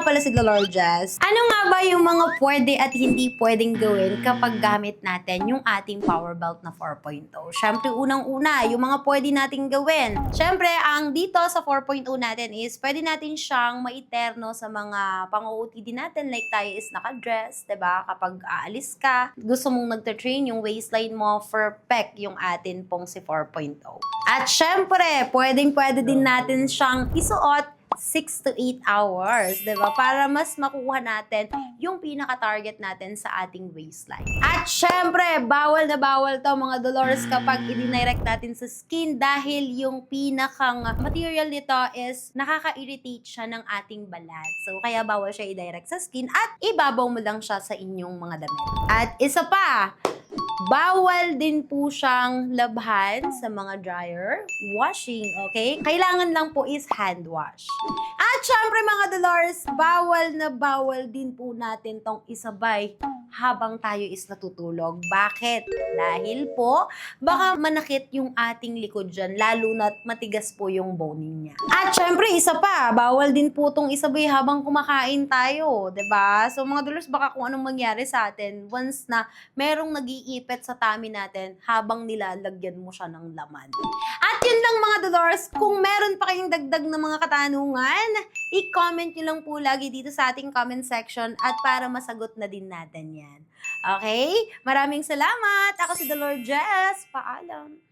pala si Dolores. Ano nga ba yung mga pwede at hindi pwedeng gawin kapag gamit natin yung ating power belt na 4.0? Syempre, unang-una, yung mga pwede nating gawin. Syempre, ang dito sa 4.0 natin is pwede natin siyang maiterno sa mga pang-OOTD natin, like tayo is naka-dress, 'di ba? Kapag aalis ka, gusto mong nagte-train, yung waistline mo perfect yung atin pong si 4.0. At syempre, pwede din natin siyang isuot 6 to 8 hours, 'di ba? Para mas makuha natin yung pinaka-target natin sa ating waistline. At syempre, bawal na bawal 'to mga Dolores kapag i-direct natin sa skin dahil yung pinakang material nito is nakaka-irritate siya ng ating balat. So, kaya bawal siya i-direct sa skin at ibabaw mo lang siya sa inyong mga damit. At isa pa, bawal din po siyang labhan sa mga dryer, washing, okay? Kailangan lang po is hand wash. At syempre mga Dolores, bawal din po natin tong isabay habang tayo is natutulog. Bakit? Dahil po, baka manakit yung ating likod dyan, lalo na't matigas po yung boning niya. At syempre, isa pa, bawal din po tong isabay habang kumakain tayo, 'di ba? So mga Dolores, baka kung anong mangyari sa atin once na merong nag-iipit sa tummy natin habang nilalagyan mo siya ng laman. At yun lang mga Dolores, kung meron pa kayong dagdag na mga katanungan, i-comment nyo lang po lagi dito sa ating comment section at para masagot na din natin yan. Okay? Maraming salamat! Ako si Dolores. Paalam!